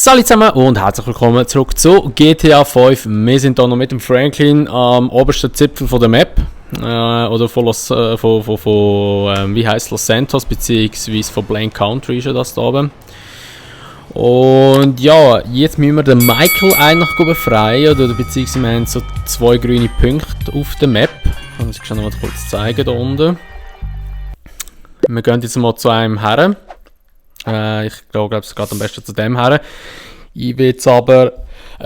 Salut zusammen und herzlich willkommen zurück zu GTA 5. Wir sind hier noch mit dem Franklin am obersten Zipfel von der Map. Oder von wie heisst Los Santos, beziehungsweise von Blaine Country ist ja das da oben. Und ja, jetzt müssen wir den Michael eigentlich befreien, oder beziehungsweise wir haben so 2 grüne Punkte auf der Map. Ich kann es noch mal kurz zeigen da unten. Wir gehen jetzt mal zu einem her. Ich glaube, es geht am besten zu dem her. Ich will es aber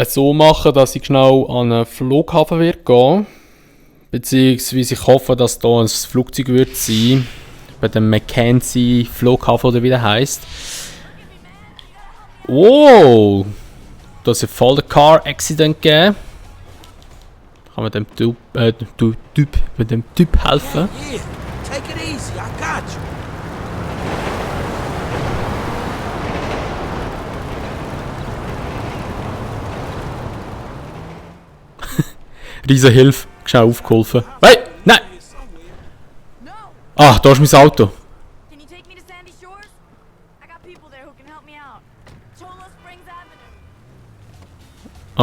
so machen, dass ich schnell an einen Flughafen wird gehen. Beziehungsweise ich hoffe, dass da ein Flugzeug wird sein. Bei dem Mackenzie Flughafen oder wie der heisst. Oh! Da ist voll der Car Accident gegeben. Kann man dem Typ helfen? Take it easy, I got you. Riesen Hilfe, schnell aufgeholfen. Hey! Nein! Ah, da ist mein Auto. Can you take me to Sandy Shores? I got people there who can help me out. Cholo Springs Avenue.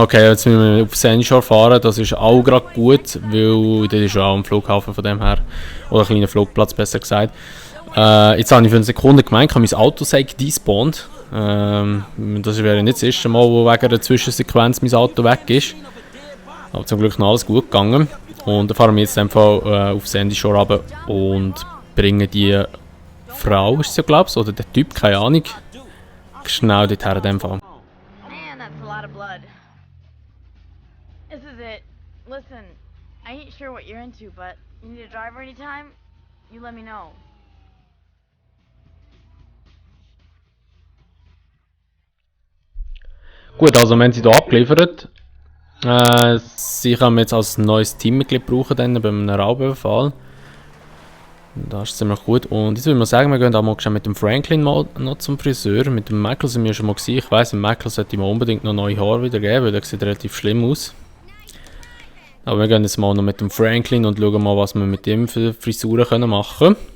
Okay, jetzt müssen wir auf Sandy Shore fahren. Das ist auch gerade gut, weil das ist ja auch ein Flughafen von dem her. Oder ein kleiner Flugplatz, besser gesagt. Jetzt habe ich für eine Sekunde gemeint, mein Auto sei despawned. Das wäre nicht das erste Mal, wo wegen der Zwischensequenz mein Auto weg ist. Aber zum Glück noch alles gut gegangen. Und dann fahren wir jetzt einfach auf Sandy Shore runter und bringen die Frau, ist sie ja, glaube ich, oder der Typ, keine Ahnung, schnell dorthin in dem Fall. Man, that's a lot of blood. This is it. Listen, I ain't sure what you're into, but you need a driver anytime? You let me know. Gut, also wir haben sie hier abgeliefert. Sie können jetzt als neues Teammitglied brauchen dann beim Raubüberfall. Das ist ziemlich gut. Und jetzt würde ich mal sagen, wir gehen auch mal mit dem Franklin mal noch zum Friseur. Mit dem Michael sind wir schon mal gesehen. Ich weiss, dem Michael sollte ich mir unbedingt noch neue Haare wieder geben, weil der sieht relativ schlimm aus. Aber wir gehen jetzt mal noch mit dem Franklin und schauen mal, was wir mit dem für Frisuren machen können.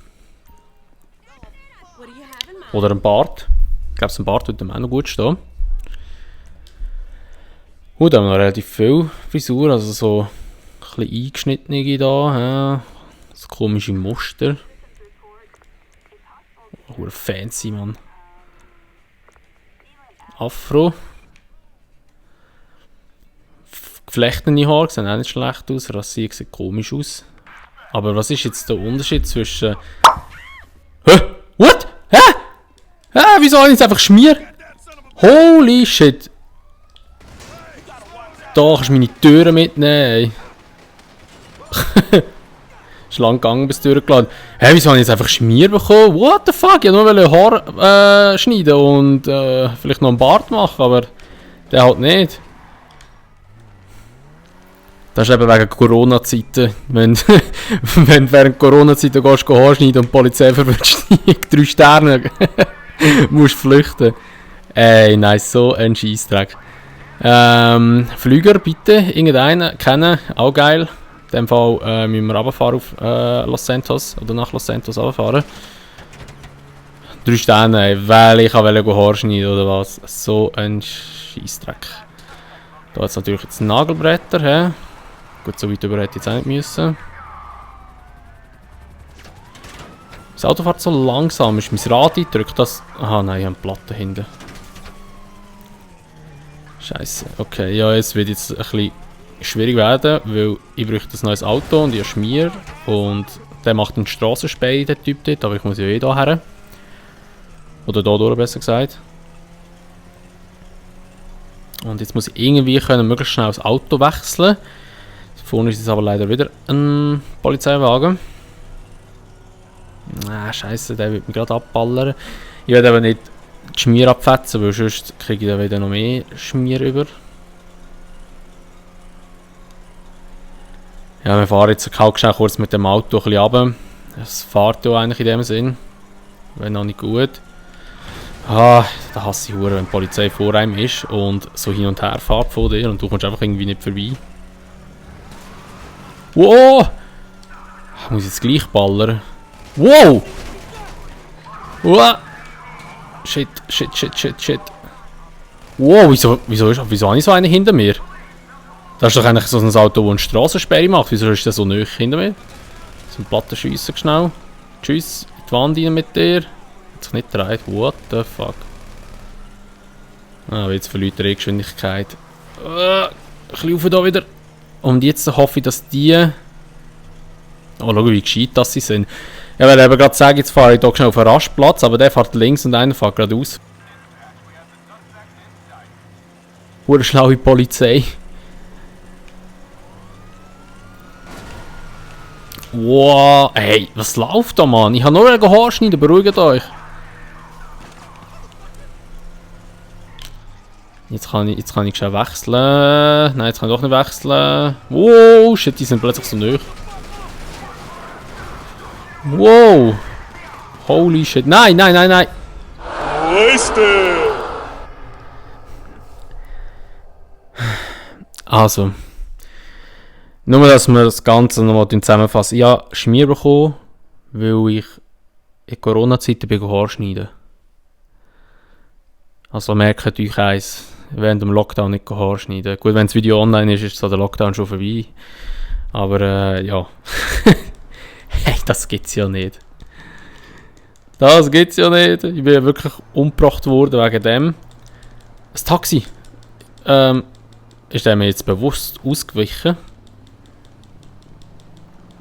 Oder ein Bart. Ich glaube, ein Bart würde ihm auch noch gut stehen. Gut, da haben wir noch relativ viel Frisur, also so ein bisschen eingeschnittene da, ja. So komische Muster. Oh, fancy, Mann. Afro. Geflechtene Haare sehen auch nicht schlecht aus, rasiert sieht komisch aus. Aber was ist jetzt der Unterschied zwischen... Hä? What? Hä? Hä? Wieso habe ich jetzt einfach Schmier? Holy shit! Da kannst du meine Türen mitnehmen. Ist lang gegangen bis die Tür geladen. Hä, wieso habe ich jetzt einfach Schmier bekommen? What the fuck? Ich wollte nur Haar schneiden und vielleicht noch einen Bart machen, aber der halt nicht. Das ist eben wegen Corona-Zeiten. Wenn während Corona-Zeiten gehst du Haar schneiden und die Polizei verwünscht dich 3 Sterne. Musst flüchten. Ey, nice, so ein Scheissdreck. Flüger bitte, irgendeinen kennen, auch geil. In dem Fall müssen wir runterfahren auf Los Santos oder nach Los Santos runterfahren. 3 Sterne, weil ich wollte Haar schneiden oder was. So ein Scheissdreck. Da jetzt natürlich jetzt Nagelbretter. He? Gut, so weit über hätte ich jetzt auch nicht müssen. Das Auto fährt so langsam, ist mein Rad eingedrückt, das... Aha, nein, ich habe eine Platte hinten. Scheiße. Okay, ja, jetzt wird jetzt ein bisschen schwierig werden, weil ich bräuchte ein neues Auto und ich habe Schmier und der macht einen Strassenspäh, der Typ dort, aber ich muss ja eh da her. Oder da durch, besser gesagt. Und jetzt muss ich irgendwie möglichst schnell das Auto wechseln. Vorne ist jetzt aber leider wieder ein Polizeiwagen. Ah, scheiße, der wird mich gerade abballern. Ich werde aber nicht die Schmier abfetzen, weil sonst kriege ich dann wieder noch mehr Schmier über. Ja, wir fahren jetzt kurz mit dem Auto ein bisschen runter. Es fährt ja eigentlich in dem Sinn. Wenn noch nicht gut. Ah, da hasse ich hure, wenn die Polizei vor einem ist und so hin und her fährt von dir und du kommst einfach irgendwie nicht vorbei. Wow! Ich muss jetzt gleich ballern. Wow! Wow! Shit, shit, shit, shit, shit. Wow, wieso habe ich so einen hinter mir? Das ist doch eigentlich so ein Auto, das eine Strassensperre macht. Wieso ist der so nahe hinter mir? So ein Platten schiessen schnell. Tschüss, in die Wand rein mit dir. Hat sich nicht gedreht. What the fuck? Ah, jetzt verliert er Geschwindigkeit. Ein bisschen rauf da wieder. Und jetzt hoffe ich, dass die... Oh, schau, wie gescheit das sie sind. Ich werde eben gerade sagen, jetzt fahre ich hier schnell auf einen Rastplatz, aber der fährt links und einer fährt geradeaus. Hure schlaue Polizei. Wow, ey, was läuft da, Mann? Ich habe nur einen Haarschneiden, beruhigt euch. Jetzt kann ich schon wechseln. Nein, jetzt kann ich doch nicht wechseln. Wow, shit, die sind plötzlich so nahe. Wow. Holy shit. Nein, nein, nein, nein. Also. Nur, dass wir das Ganze nochmal zusammenfassen. Ich habe Schmier bekommen, weil ich in Corona-Zeiten Haar schneiden. Also merkt euch eins, während dem Lockdown nicht Haar schneiden. Gut, wenn das Video online ist, ist so der Lockdown schon vorbei. Aber ja. Hey, das gibt's ja nicht. Das gibt's ja nicht. Ich bin wirklich umgebracht worden wegen dem. Das Taxi. Ist der mir jetzt bewusst ausgewichen?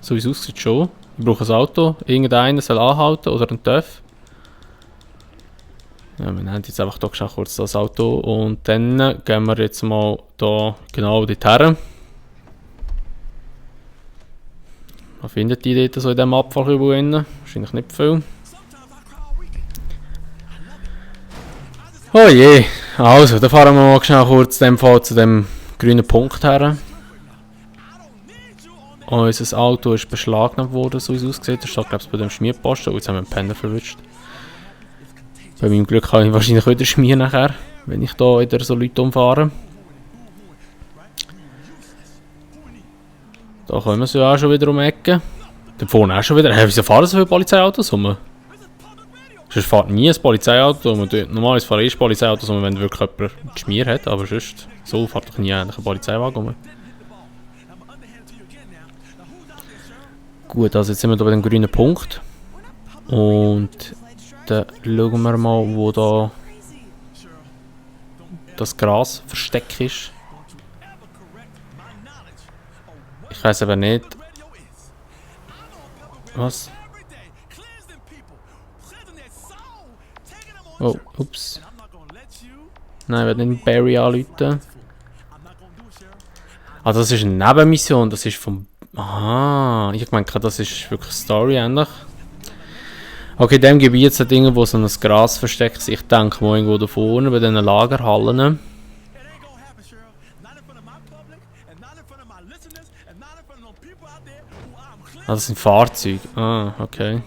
So wie es aussieht schon. Ich brauche ein Auto. Irgendeiner soll anhalten oder ein TÜV. Ja, wir nehmen jetzt einfach hier kurz das Auto. Und dann gehen wir jetzt mal da genau dorthin. Was findet ihr dort so in diesem Abfallkübel drin? Wahrscheinlich nicht viel. Oh je. Also, dann fahren wir mal schnell kurz in dem Fall zu dem grünen Punkt her. Unser Auto ist beschlagnahmt worden, so wie es aussieht. Das steht, glaube ich, bei dem Schmierposten. Oh, jetzt haben wir einen Penner verwünscht. Bei meinem Glück kann ich wahrscheinlich wieder schmieren nachher, wenn ich da wieder so Leute umfahre. Da kommen sie ja auch schon wieder um die Ecke. Da vorne auch schon wieder. Hey, wieso fahren so viele Polizeiautos rum? Sonst fährt nie ein Polizeiauto rum. Normalerweise fahren Polizeiautos rum, wenn wirklich jemand geschmiert hat. Aber sonst so fährt doch nie eigentlich ein Polizeiwagen rum. Gut, also jetzt sind wir hier bei dem grünen Punkt. Und dann schauen wir mal, wo da das Grasversteck ist. Ich weiß aber nicht. Was? Oh, ups. Nein, ich werde nicht Barry anrufen. Ah, das ist eine Nebenmission, das ist vom... Aha, ich meine, das ist wirklich Story ähnlich. Okay, in diesem Gebiet sind Dinge, wo so ein Gras versteckt ist. Ich denke mal irgendwo da vorne, bei diesen Lagerhallen. Ah, das sind Fahrzeuge. Ah, okay.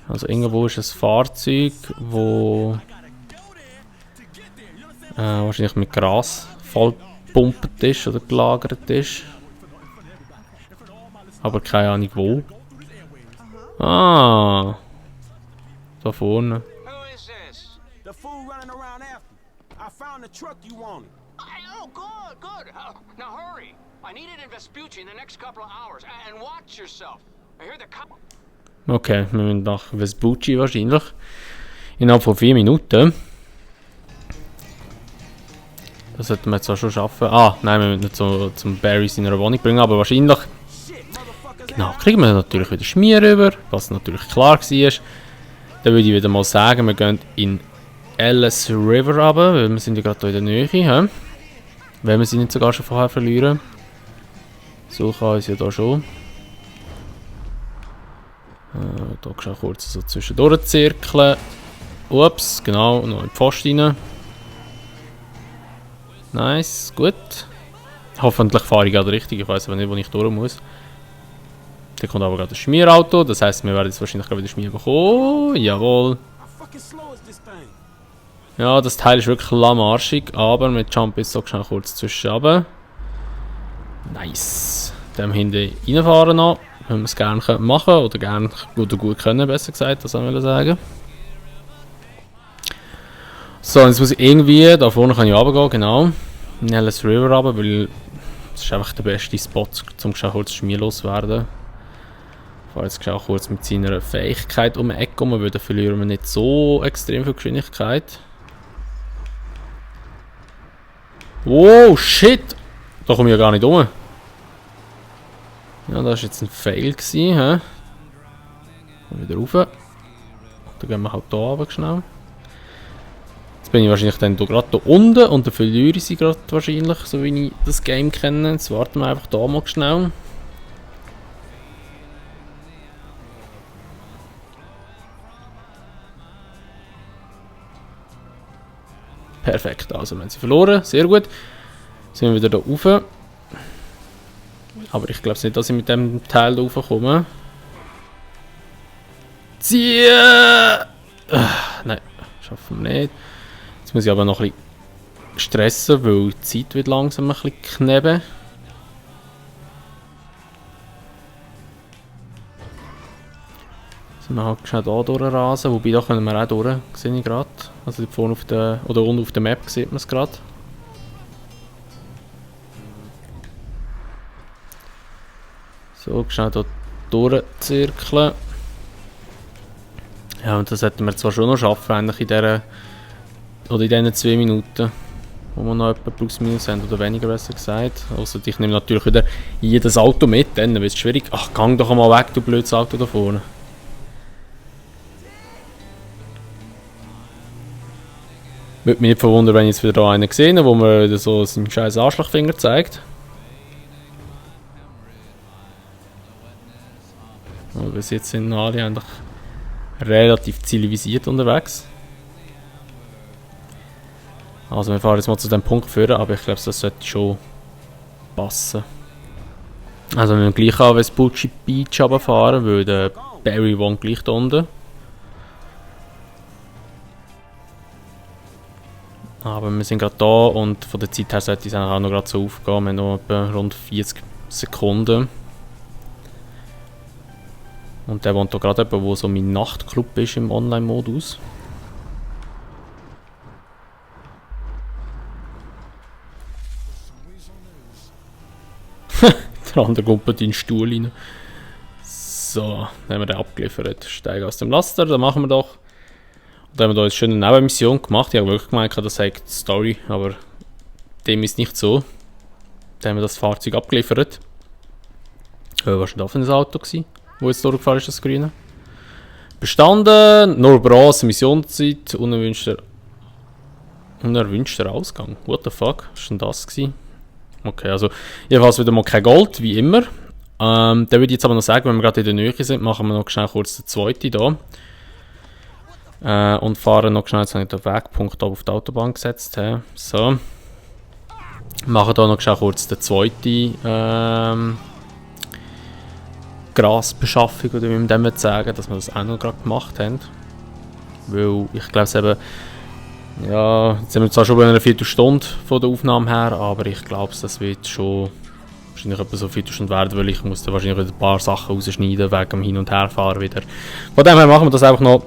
Also irgendwo ist ein Fahrzeug, wo wahrscheinlich mit Gras vollgepumpt ist oder gelagert ist. Aber keine Ahnung wo. Ah! Da vorne. Who is this? The fool running around after. I found the truck you wanted. Oh, good, good. Now hurry. I need it in Vespucci in the next couple of hours. And watch yourself. I hear the cop. Okay, wir müssen nach Vespucci wahrscheinlich. Innerhalb von 4 Minuten. Das sollten wir jetzt auch schon schaffen. Ah, nein, wir müssen nicht zum Barry seiner Wohnung bringen, aber wahrscheinlich. Genau, kriegen wir natürlich wieder Schmier rüber, was natürlich klar war. Dann würde ich wieder mal sagen, wir gehen in Ellis River runter, weil wir sind ja gerade hier in der Nähe. He? Wenn wir sie nicht sogar schon vorher verlieren. So kann ich es ja da schon. Da schon kurz so zwischendurch zirkeln. Ups, genau, noch in die Pfosten rein. Nice, gut. Hoffentlich fahre ich gerade richtig, ich weiß aber nicht, wo ich durch muss. Da kommt aber gerade ein Schmierauto, das heisst, wir werden jetzt wahrscheinlich gerade wieder Schmier bekommen. Jawohl. Ja, das Teil ist wirklich lahmarschig, aber mit Jump ist so schnell kurz zwischen runter. Nice. Dem hinten reinfahren noch, wenn wir es gerne machen oder gerne gut können, besser gesagt, das soll ich sagen. So, jetzt muss ich irgendwie, da vorne kann ich runtergehen, genau. Nellis River runter, weil das ist einfach der beste Spot, um kurz schmierlos zu werden. Ich fahre jetzt auch kurz mit seiner Fähigkeit um die Ecke um, weil dann verlieren wir nicht so extrem viel Geschwindigkeit. Oh, shit! Da komme ich ja gar nicht um. Ja, das war jetzt ein Fail gewesen, hä? Wieder rauf. Dann gehen wir halt hier runter schnell. Jetzt bin ich wahrscheinlich dann gerade hier unten und dann verliere ich sie gerade wahrscheinlich, so wie ich das Game kenne. Jetzt warten wir einfach hier mal schnell. Perfekt, also wir haben sie verloren, sehr gut. Jetzt sind wir wieder hier rauf. Aber ich glaube nicht, dass ich mit dem Teil hier raufkomme. Ziehen! Nein, schaffen wir nicht. Jetzt muss ich aber noch ein bisschen stressen, weil die Zeit wird langsam ein bisschen kneben. Jetzt müssen wir halt schnell hier durchrasen, wobei da können wir auch durch, sehe ich gerade. Also vorne auf der, oder unten auf der Map sieht man es gerade. So, schnell hier durchzirkeln. Ja, und das sollten wir zwar schon noch schaffen, eigentlich in dieser, oder in diesen 2 Minuten, wo wir noch etwa plus minus haben, oder weniger besser gesagt. Also ich nehme natürlich wieder jedes Auto mit, dann wird es schwierig. Ach, gang doch mal weg, du blödes Auto da vorne. Würde mich nicht verwundern, wenn ich jetzt wieder einen sehe, wo mir so seinen scheiß Arschlochfinger zeigt. Aber bis jetzt sind alle eigentlich relativ zielisiert unterwegs. Also wir fahren jetzt mal zu dem Punkt führen, aber ich glaube, das sollte schon passen. Also wir müssen gleich an Vespucci Beach runterfahren, weil der Barry wohnt gleich da unten. Aber wir sind gerade da und von der Zeit her sollte es auch noch gerade so aufgehen. Wir haben noch etwa rund 40 Sekunden. Und der wohnt hier gerade eben, wo so mein Nachtclub ist im Online-Modus. Der andere kommt in den Stuhl rein. So, dann haben wir den abgeliefert. Steigen aus dem Laster, dann machen wir doch. Und dann haben wir da jetzt schön eine Nebenmission gemacht. Ich habe wirklich gemeint, das sei die Story, aber dem ist nicht so. Dann haben wir das Fahrzeug abgeliefert. Was war denn da für ein Auto gewesen, wo jetzt durchgefahren ist, das Grüne? Bestanden, nur Bronze, Missionszeit, unerwünschter Ausgang. What the fuck, was war denn das gewesen? Okay, also jedenfalls wieder mal kein Gold, wie immer. Dann würde ich jetzt aber noch sagen, wenn wir gerade in der Nähe sind, machen wir noch schnell kurz den zweiten hier. Und fahren noch schnell, jetzt habe ich den Wegpunkt auf die Autobahn gesetzt. So. Machen hier noch schnell kurz den zweiten Grasbeschaffung, oder wie man dem sagen, dass wir das auch noch gerade gemacht haben. Weil ich glaube es eben, ja, jetzt sind wir zwar schon bei einer Viertelstunde von der Aufnahme her, aber ich glaube das wird schon wahrscheinlich etwa so eine Viertelstunde werden, weil ich muss da wahrscheinlich wieder ein paar Sachen rausschneiden, wegen dem Hin- und Herfahren wieder. Von dem her machen wir das einfach noch.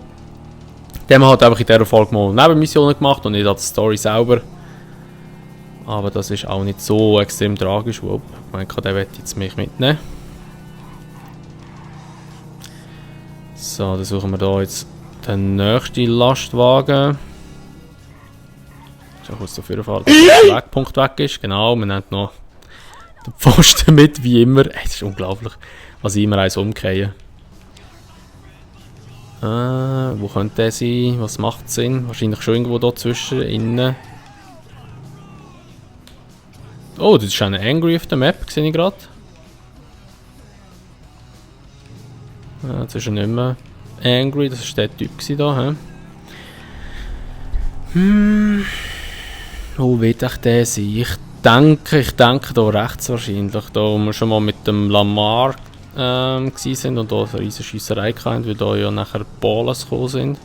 Dem hat einfach in dieser Folge mal Nebenmissionen gemacht und nicht an die Story selber. Aber das ist auch nicht so extrem tragisch. Ich meine, der wird jetzt mich mitnehmen. So, dann suchen wir hier jetzt den nächsten Lastwagen. Ich kurz dafür fahren, dass der Wegpunkt weg ist. Genau, wir nehmen noch den Pfosten mit, wie immer. Ey, das ist unglaublich, was ich immer eins umkehre. Wo könnte der sein? Was macht Sinn? Wahrscheinlich schon irgendwo da zwischen, innen. Oh, das ist eine Angry auf der Map, sehe ich gerade. Jetzt ist er nicht mehr Angry, das war der Typ da. Wo wird ich der sein? Ich denke da rechts wahrscheinlich, da wo wir schon mal mit dem Lamar sind und da eine riesige Schiesserei hatten, weil da ja nachher Ballas gekommen sind.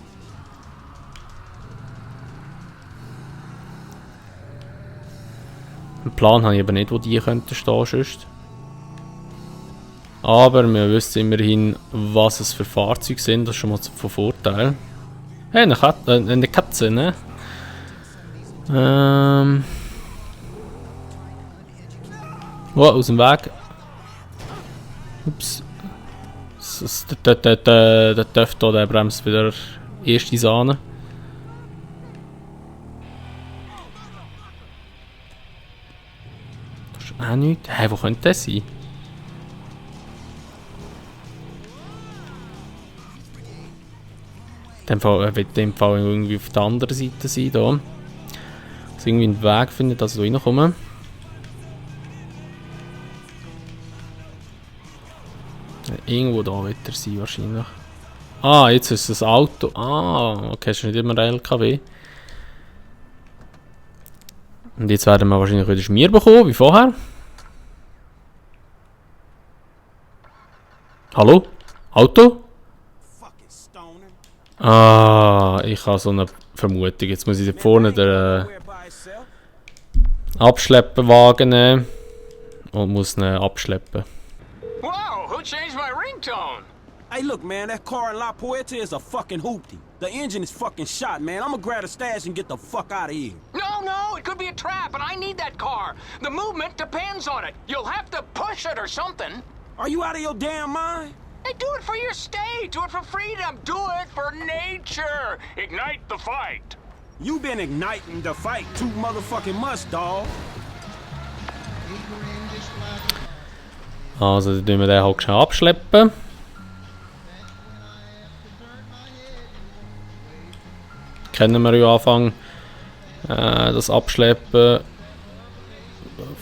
Einen Plan habe ich aber nicht, wo die könnten stehen sonst. Aber wir wissen immerhin, was es für Fahrzeuge sind, das ist schon mal von Vorteil. Hey, eine Katze, ne? Oh, aus dem Weg. Ups. Der Töff hier, der bremst wieder erste Sahne. Das ist auch nichts. Hey, wo könnte das sein? In dem Fall irgendwie auf der anderen Seite sein, da. Dass ich irgendwie einen Weg finde, dass ich da reinkomme. Irgendwo da wird er sein, wahrscheinlich. Ah, jetzt ist es ein Auto. Ah, okay, ist nicht immer ein LKW. Und jetzt werden wir wahrscheinlich wieder Schmier bekommen, wie vorher. Hallo? Auto? Fucking stoner. Ah, ich habe so eine Vermutung. Jetzt muss ich da vorne den Nowhere by itself. Abschleppenwagen nehmen und muss ihn abschleppen. Whoa, who changed my ringtone? Hey, look, man, that car in La Puerta is a fucking hoopty. The engine is fucking shot, man. I'm gonna grab a stash and get the fuck out of here. No, it could be a trap, and I need that car. The movement depends on it. You'll have to push it or something. Are you out of your damn mind? Hey, do it for your state. Do it for freedom. Do it for nature. Ignite the fight. You been igniting the fight too motherfucking much, dawg. Also, dann tun wir den halt schnell abschleppen. Kennen wir ja Anfang das Abschleppen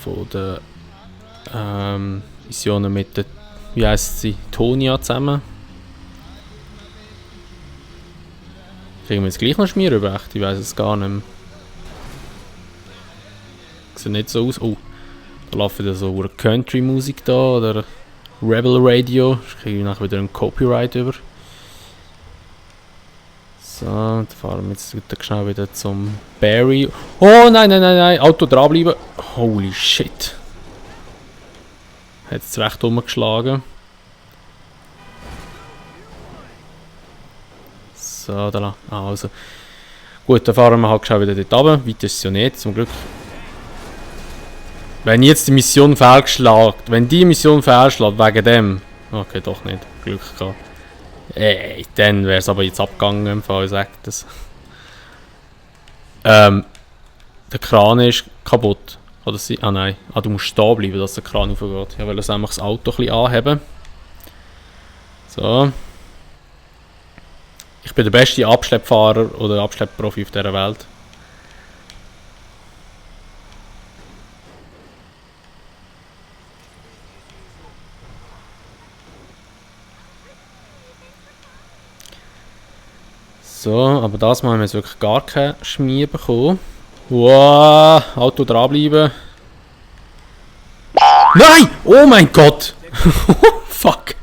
von den Missionen mit der, wie heisst sie, Tonia zusammen. Kriegen wir jetzt gleich noch Schmier über? Ich weiß es gar nicht mehr. Sieht nicht so aus. Oh, da läuft wieder so eine Country-Musik da oder Rebel Radio. Ich kriege nachher wieder ein Copyright über. So, dann fahren wir jetzt schnell wieder zum Barry. Oh nein, Auto dranbleiben. Holy shit. Hat jetzt recht umgeschlagen. So, da lang. Also. Gut, dann fahren wir halt schnell wieder dort runter. Weiter ist es ja nicht, zum Glück. Wenn jetzt die Mission fehlgeschlagen, wenn die Mission fehlschlägt, wegen dem. Okay, doch nicht. Glück gehabt. Ey, dann wäre es aber jetzt abgegangen, im Fall, ich sag das. Der Kran ist kaputt. Oder sie? Ah nein. Ah, du musst stehen bleiben, dass der Kran aufgeht. Ich will das einfach das Auto ein bisschen anheben. So. Ich bin der beste Abschleppfahrer oder Abschleppprofi auf dieser Welt. So, aber das Mal haben wir jetzt wirklich gar keinen Schmier bekommen. Wow, Auto dranbleiben. Nein! Oh mein Gott! Fuck!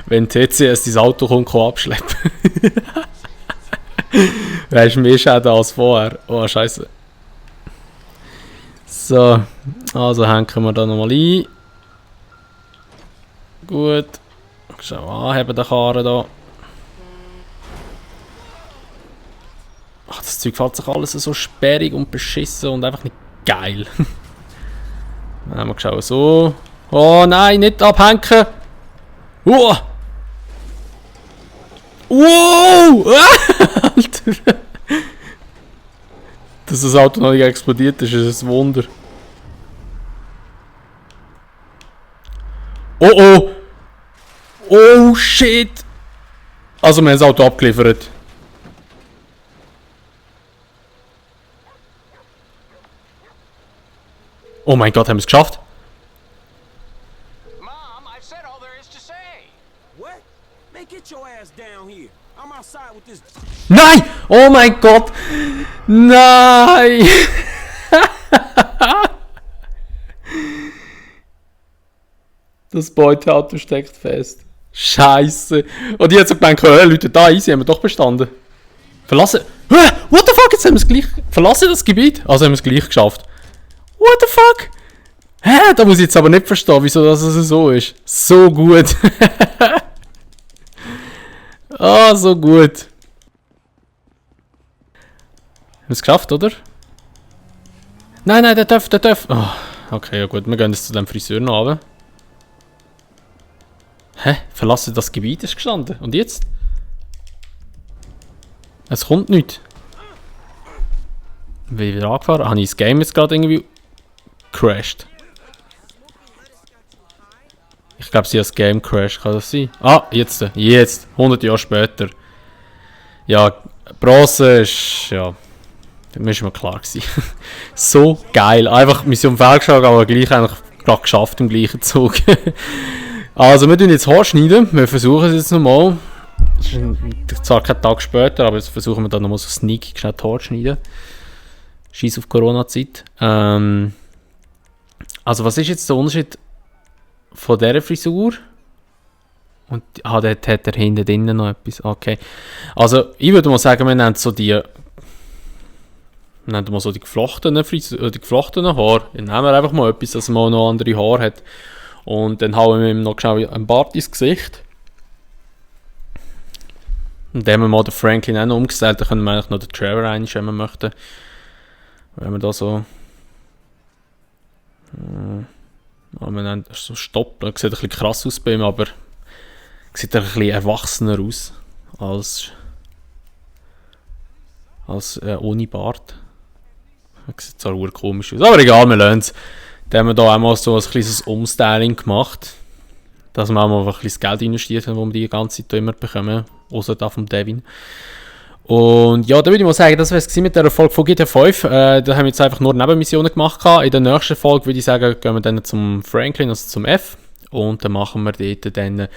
Wenn TCS dein Auto kommt, kann abschleppen. Weißt du, mehr Schäden als vorher. Oh, scheiße. So, also hängen wir da nochmal ein. Gut. Schau anheben, den Karren da. Ach, das Zeug fällt sich alles so sperrig und beschissen und einfach nicht geil. Dann haben wir geschaut, so. Oh nein, nicht abhängen! Wow! Wow! Alter! Dass das Auto noch nicht explodiert ist, ist ein Wunder. Oh oh! Oh shit! Also wir haben das Auto abgeliefert. Oh mein Gott, haben wir es geschafft? Mom, I've said all there is to say. What? Man, get your ass down here. I'm outside with this. Nein! Oh mein Gott! Nein! Das Beuteauto steckt fest. Scheiße! Und ich hab so gedacht, Leute, da easy, haben wir doch bestanden. Verlassen. What the fuck? Jetzt haben wir es gleich. Verlassen das Gebiet? Also haben wir es gleich geschafft. What the fuck? Hä? Da muss ich jetzt aber nicht verstehen, wieso das so ist. So gut. Ah, so gut. es geschafft, oder? Nein, der darf. Oh, okay, ja gut, wir gehen jetzt zu dem Friseur noch runter. Hä? Verlasse das Gebiet ist gestanden. Und jetzt? Es kommt nichts. Bin ich wieder angefahren? Habe ich das Game jetzt gerade irgendwie crashed? Ich glaube, sie hat das Game crashed. Kann das sein? Ah, jetzt. 100 Jahre später. Ja, Bronze ist... Ja... Das war mir klar gewesen. So geil. Einfach Mission fehlgeschlagen, aber gleich eigentlich gerade geschafft im gleichen Zug. Also, wir tun jetzt Haar schneiden. Wir versuchen es jetzt nochmal. Das ist zwar kein Tag später, aber jetzt versuchen wir dann nochmal so sneaky schnell die Haar schneiden. Scheiß auf Corona-Zeit. Also, was ist jetzt der Unterschied von dieser Frisur? Und dort hat er hinten drinnen noch etwas. Okay. Also, ich würde mal sagen, wir nennen so die geflochtenen Haare. Dann nehmen wir einfach mal etwas, dass man noch andere Haare hat. Und dann hauen wir ihm noch schnell einen Bart ins Gesicht. Und dann haben wir mal den Franklin auch noch umgestellt. Dann können wir eigentlich noch den Trevor rein, wenn wir möchten. Wenn wir da so... wir nennen das so Stopp. Das sieht ein bisschen krass aus bei ihm, aber... Sieht ein bisschen erwachsener aus. Als ohne Bart. Das sieht zwar komisch aus, aber egal, wir lernen es. Dann haben wir da einmal so ein kleines Umstyling gemacht. Dass wir auch mal ein bisschen Geld investiert haben, das wir die ganze Zeit immer bekommen. Außer da vom Devin. Und ja, da würde ich mal sagen, das war es mit der Folge von GTA 5. Da haben wir jetzt einfach nur Nebenmissionen gemacht. In der nächsten Folge würde ich sagen, gehen wir dann zum Franklin, also zum F. Und dann machen wir dort dann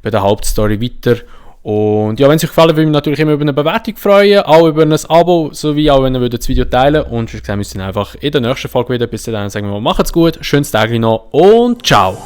bei der Hauptstory weiter. Und ja, wenn es euch gefallen, würde ich mich natürlich immer über eine Bewertung freuen, auch über ein Abo, sowie auch wenn ihr das Video teilen würdet. Und wir sehen uns dann einfach in der nächsten Folge wieder. Bis dann sagen wir mal, macht's gut, schönes Tag noch und ciao!